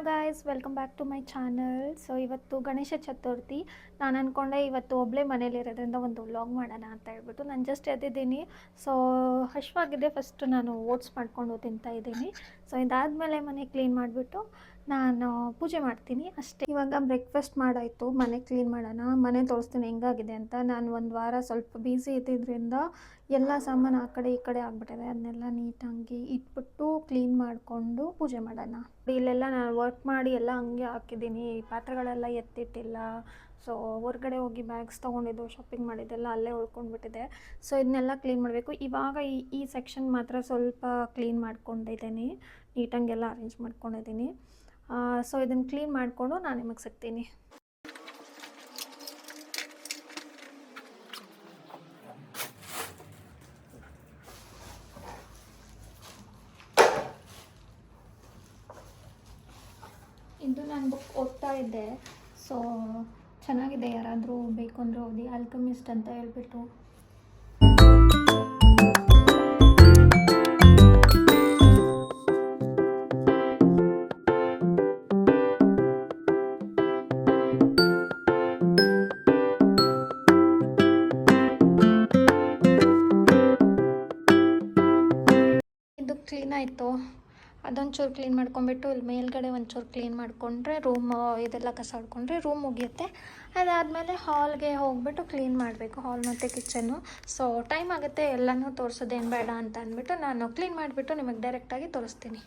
Hello guys, welcome back to my channel. So ಇವತ್ತು ಗಣೇಶ ಚತುರ್ಥಿ. ನಾನು ಅಂದ್ಕೊಂಡೆ ಇವತ್ತು ಒಬ್ಬಳೇ ಮನೇಲಿರೋದ್ರಿಂದ ಒಂದು ವ್ಲಾಗ್ ಮಾಡೋಣ ಅಂತ ಹೇಳ್ಬಿಟ್ಟು ನಾನು ಜಸ್ಟ್ ಎದ್ದಿದ್ದೀನಿ. ಸೊ ಹಶ್ವಾಗಿದೆ, ಫಸ್ಟು ನಾನು ಓಟ್ಸ್ ಮಾಡ್ಕೊಂಡು ತಿಂತಾ ಇದ್ದೀನಿ. ಸೊ ಇದಾದಮೇಲೆ ಮನೆ ಕ್ಲೀನ್ ಮಾಡಿಬಿಟ್ಟು ನಾನು ಪೂಜೆ ಮಾಡ್ತೀನಿ ಅಷ್ಟೇ. ಇವಾಗ ಬ್ರೇಕ್ಫಾಸ್ಟ್ ಮಾಡಾಯಿತು, ಮನೆ ಕ್ಲೀನ್ ಮಾಡೋಣ, ಮನೆ ತೋರಿಸ್ತೀನಿ ಹೆಂಗಾಗಿದೆ ಅಂತ. ನಾನು ಒಂದು ವಾರ ಸ್ವಲ್ಪ ಬ್ಯುಸಿ ಇದ್ದಿದ್ದರಿಂದ ಎಲ್ಲ ಸಾಮಾನು ಆ ಕಡೆ ಈ ಕಡೆ ಆಗಿಬಿಟ್ಟಿದೆ. ಅದನ್ನೆಲ್ಲ ನೀಟಾಗಿ ಇಟ್ಬಿಟ್ಟು ಕ್ಲೀನ್ ಮಾಡಿಕೊಂಡು ಪೂಜೆ ಮಾಡೋಣ. ಇಲ್ಲೆಲ್ಲ ನಾನು ವರ್ಕ್ ಮಾಡಿ ಎಲ್ಲ ಹಂಗೆ ಹಾಕಿದ್ದೀನಿ, ಪಾತ್ರೆಗಳೆಲ್ಲ ಎತ್ತಿಟ್ಟಿಲ್ಲ. ಸೊ ಹೊರಗಡೆ ಹೋಗಿ ಬ್ಯಾಗ್ಸ್ ತೊಗೊಂಡಿದ್ದು, ಶಾಪಿಂಗ್ ಮಾಡಿದ್ದೆಲ್ಲ ಅಲ್ಲೇ ಉಳ್ಕೊಂಡ್ಬಿಟ್ಟಿದೆ. ಸೊ ಇದನ್ನೆಲ್ಲ ಕ್ಲೀನ್ ಮಾಡಬೇಕು. ಇವಾಗ ಈ ಸೆಕ್ಷನ್ ಮಾತ್ರ ಸ್ವಲ್ಪ ಕ್ಲೀನ್ ಮಾಡ್ಕೊಂಡಿದ್ದೀನಿ, ನೀಟಾಗೆಲ್ಲ ಅರೇಂಜ್ ಮಾಡ್ಕೊಂಡಿದ್ದೀನಿ. ಸೊ ಇದನ್ನು ಕ್ಲೀನ್ ಮಾಡಿಕೊಂಡು ನಾನು ನಿಮಗೆ ಸಿಗ್ತೀನಿ. ಇದು ನಾನು ಬುಕ್ ಓದ್ತಾ ಇದ್ದೆ. ಸೊ ಚೆನ್ನಾಗಿದೆ, ಯಾರಾದರೂ ಬೇಕು ಅಂದರೆ ಓದಿ. ಆಲ್ಕಮಿಸ್ಟ್ ಅಂತ ಹೇಳ್ಬಿಟ್ಟು. ಇದು ಕ್ಲೀನ್ ಆಯಿತು. ಅದೊಂಚೂರು ಕ್ಲೀನ್ ಮಾಡ್ಕೊಂಬಿಟ್ಟು ಇಲ್ಲಿ ಮೇಲ್ಗಡೆ ಒಂಚೂರು ಕ್ಲೀನ್ ಮಾಡಿಕೊಂಡ್ರೆ ರೂಮ್ ಇದೆಲ್ಲ ಕಸ ಹೊಡ್ಕೊಂಡ್ರೆ ರೂಮ್ ಮುಗಿಯುತ್ತೆ. ಅದಾದಮೇಲೆ ಹಾಲ್ಗೆ ಹೋಗ್ಬಿಟ್ಟು ಕ್ಲೀನ್ ಮಾಡಬೇಕು, ಹಾಲ್ ಮತ್ತು ಕಿಚನ್ನು. ಸೊ ಟೈಮ್ ಆಗುತ್ತೆ, ಎಲ್ಲನೂ ತೋರಿಸೋದೇನು ಬೇಡ ಅಂತ ಅಂದ್ಬಿಟ್ಟು ನಾನು ಕ್ಲೀನ್ ಮಾಡಿಬಿಟ್ಟು ನಿಮಗೆ ಡೈರೆಕ್ಟಾಗಿ ತೋರಿಸ್ತೀನಿ.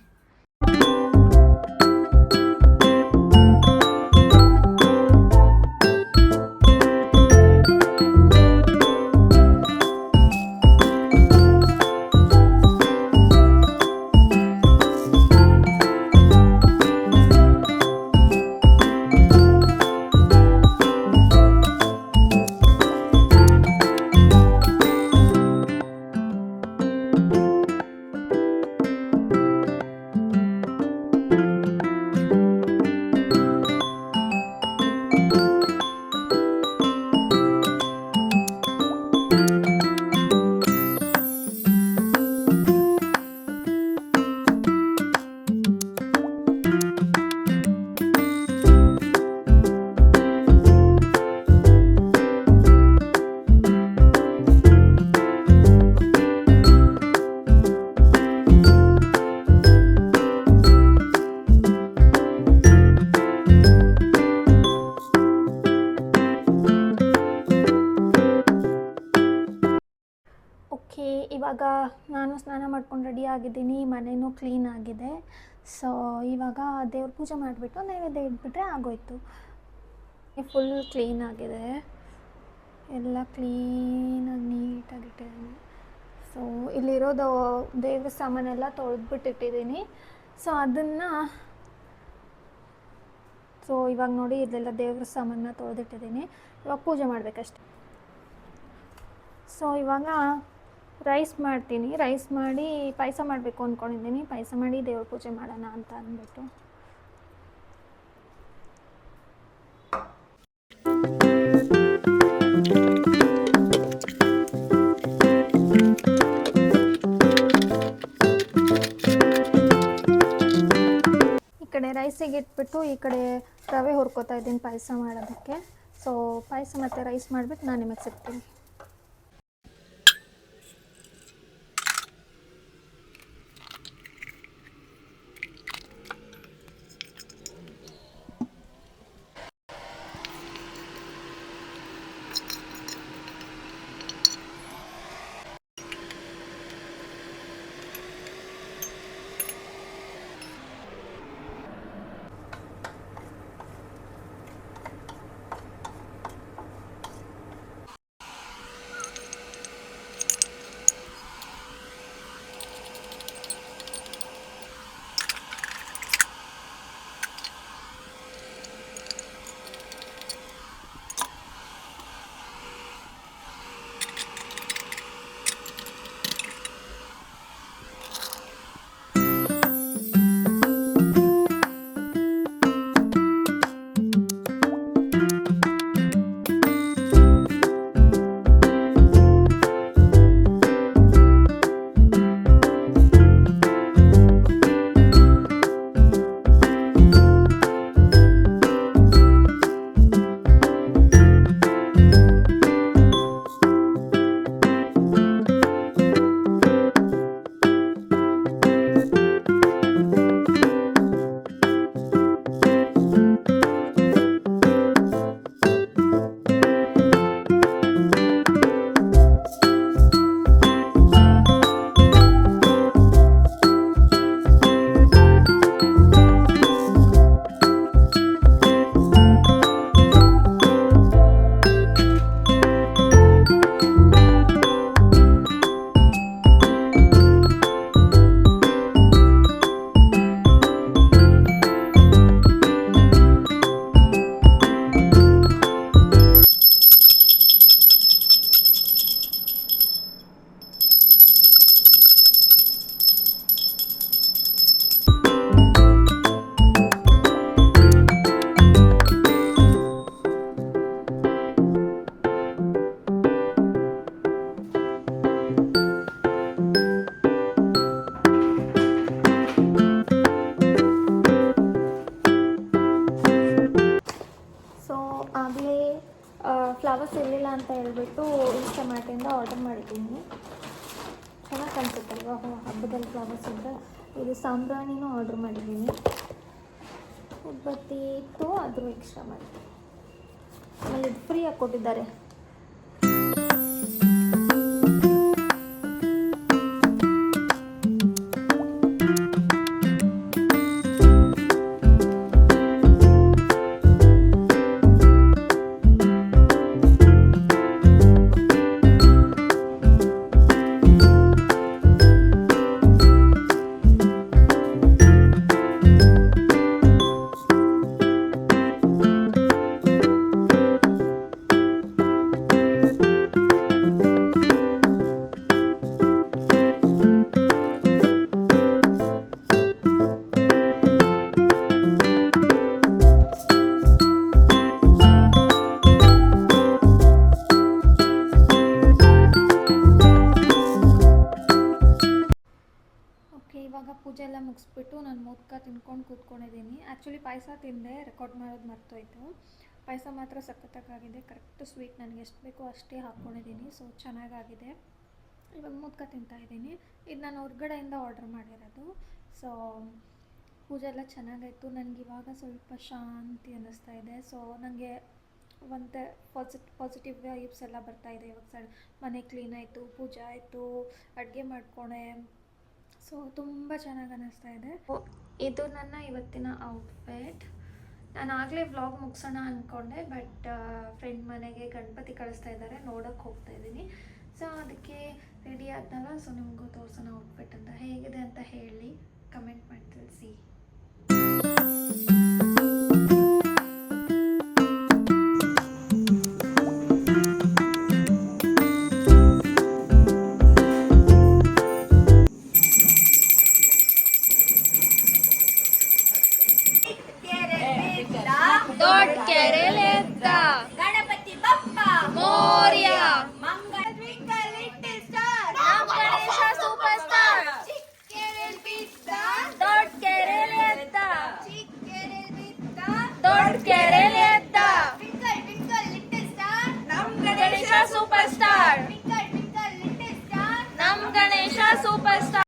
ಓಕೆ, ಇವಾಗ ನಾನು ಸ್ನಾನ ಮಾಡ್ಕೊಂಡು ರೆಡಿ ಆಗಿದ್ದೀನಿ, ಮನೆಯೂ ಕ್ಲೀನ್ ಆಗಿದೆ. ಸೊ ಇವಾಗ ದೇವ್ರ ಪೂಜೆ ಮಾಡಿಬಿಟ್ಟು ನೈವೇದ್ಯ ಇಟ್ಬಿಟ್ರೆ ಆಗೋಯ್ತು. ಫುಲ್ ಕ್ಲೀನ್ ಆಗಿದೆ, ಎಲ್ಲ ಕ್ಲೀನಾಗಿ ನೀಟಾಗಿಟ್ಟಿದ್ದೀನಿ. ಸೊ ಇಲ್ಲಿರೋದು ದೇವ್ರ ಸಾಮಾನೆಲ್ಲ ತೊಳೆದ್ಬಿಟ್ಟಿಟ್ಟಿದ್ದೀನಿ. ಸೊ ಅದನ್ನು ಇವಾಗ ನೋಡಿ, ಇದೆಲ್ಲ ದೇವ್ರ ಸಾಮಾನ ತೊಳೆದಿಟ್ಟಿದ್ದೀನಿ. ಇವಾಗ ಪೂಜೆ ಮಾಡಬೇಕಷ್ಟೆ. ಸೊ ಇವಾಗ ರೈಸ್ ಮಾಡ್ತೀನಿ. ರೈಸ್ ಮಾಡಿ ಪಾಯಸ ಮಾಡಬೇಕು ಅಂದ್ಕೊಂಡಿದ್ದೀನಿ. ಪಾಯಸ ಮಾಡಿ ದೇವ್ರ ಪೂಜೆ ಮಾಡೋಣ ಅಂತ ಅಂದ್ಬಿಟ್ಟು. ಈ ಕಡೆ ರೈಸಿಗೆ ಇಟ್ಬಿಟ್ಟು ಈ ಕಡೆ ರವೆ ಹುರ್ಕೋತಾ ಇದ್ದೀನಿ ಪಾಯಸ ಮಾಡೋದಕ್ಕೆ. ಸೊ ಪಾಯಸ ಮತ್ತು ರೈಸ್ ಮಾಡಿಬಿಟ್ಟು ನಾನು ನಿಮಗೆ ಸಿಗ್ತೀನಿ. ಅಂತ ಹೇಳ್ಬಿಟ್ಟು ಇನ್ಸ್ಟಾಮಾರ್ಟಿಂದ ಆರ್ಡರ್ ಮಾಡಿದ್ದೀನಿ. ಚೆನ್ನಾಗಿ ಕಾಣಿಸುತ್ತಲ್ವ ಹಬ್ಬದಲ್ಲಿ ಫ್ಲವರ್ಸ್ ಇದ್ದರೆ. ಇದು ಸಾಂಬ್ರಾಣಿನೂ ಆರ್ಡರ್ ಮಾಡಿದ್ದೀನಿ. ಉದ್ಬತ್ತಿ ಇತ್ತು, ಆದರೂ ಎಕ್ಸ್ಟ್ರಾ ಮಾಡಿದ್ದೀನಿ. ಆಮೇಲೆ ಇದು ಫ್ರೀಯಾಗಿ ಕೊಟ್ಟಿದ್ದಾರೆ. ಇವಾಗ ಪೂಜೆ ಎಲ್ಲ ಮುಗಿಸ್ಬಿಟ್ಟು ನಾನು ಮೋದಕ ತಿನ್ಕೊಂಡು ಕೂತ್ಕೊಂಡಿದ್ದೀನಿ. ಆ್ಯಕ್ಚುಲಿ ಪಾಯಸ ತಿಂದೆ, ರೆಕಾರ್ಡ್ ಮಾಡೋದು ಮರ್ತೋಯ್ತು. ಪಾಯಸ ಮಾತ್ರ ಸಖತ್ತಾಗಿದೆ. ಕರೆಕ್ಟ್ ಸ್ವೀಟ್ ನನಗೆ ಎಷ್ಟು ಬೇಕೋ ಅಷ್ಟೇ ಹಾಕ್ಕೊಂಡಿದ್ದೀನಿ. ಸೊ ಚೆನ್ನಾಗಾಗಿದೆ. ಇವಾಗ ಮೋದಕ ತಿಂತಾಯಿದ್ದೀನಿ. ಇದು ನಾನು ಹೊರಗಡೆಯಿಂದ ಆರ್ಡರ್ ಮಾಡಿರೋದು. ಸೊ ಪೂಜೆ ಎಲ್ಲ ಚೆನ್ನಾಗಾಯಿತು. ನನಗಿವಾಗ ಸ್ವಲ್ಪ ಶಾಂತಿ ಅನ್ನಿಸ್ತಾ ಇದೆ. ಸೊ ನನಗೆ ಒಂದು ಪಾಸಿಟಿವ್ ವೈಬ್ಸ್ ಎಲ್ಲ ಬರ್ತಾಯಿದೆ. ಇವಾಗ ಮನೆ ಕ್ಲೀನ್ ಆಯಿತು, ಪೂಜೆ ಆಯಿತು, ಅಡುಗೆ ಮಾಡ್ಕೊಂಡೆ. ಸೊ ತುಂಬ ಚೆನ್ನಾಗಿ ಅನ್ನಿಸ್ತಾ ಇದೆ. ಇದು ನನ್ನ ಇವತ್ತಿನ ಔಟ್ಫಿಟ್. ನಾನು ಆಗಲೇ ವ್ಲಾಗ್ ಮುಗಿಸೋಣ ಅಂದ್ಕೊಂಡೆ, ಬಟ್ ಫ್ರೆಂಡ್ ಮನೆಗೆ ಗಣಪತಿ ಕಳಿಸ್ತಾ ಇದ್ದಾರೆ, ನೋಡೋಕ್ಕೆ ಹೋಗ್ತಾ ಇದ್ದೀನಿ. ಸೊ ಅದಕ್ಕೆ ರೆಡಿ ಆದ್ನಲ್ಲ. ಸೊ ನಿಮಗೂ ತೋರಿಸೋಣ ಔಟ್ಫಿಟ್ ಅಂತ. ಹೇಗಿದೆ ಅಂತ ಹೇಳಿ ಕಮೆಂಟ್ ಮಾಡಿ ತಿಳಿಸಿ. ಗಣಪತಿ ಬಪ್ಪ ಮೋರ್ಯ ಮಂಗಳ ಟ್ವಿಂಕಲ್ ಲಿಟಲ್ ಸ್ಟಾರ್ ನಮ್ಮ ಗಣೇಶ ಸೂಪರ್ ಸ್ಟಾರ್ ಚಿಕ್ಕೆರೆಲ್ ಬಿದ್ದ ದೊಡ್ಡ ಕೆರೆಲ್ ಎದ್ದ ಚಿಕ್ಕೆರೆಲ್ ಬಿದ್ದ ದೊಡ್ಡ ಕೆರೆಲ್ ಎದ್ದ ಟ್ವಿಂಕಲ್ ಟ್ವಿಂಕಲ್ ಲಿಟಲ್ ಸ್ಟಾರ್ ನಮ್ಮ Ganesha super star twinkle twinkle little star ನಮ್ಮ ಗಣೇಶ ಸೂಪರ್ ಸ್ಟಾರ್.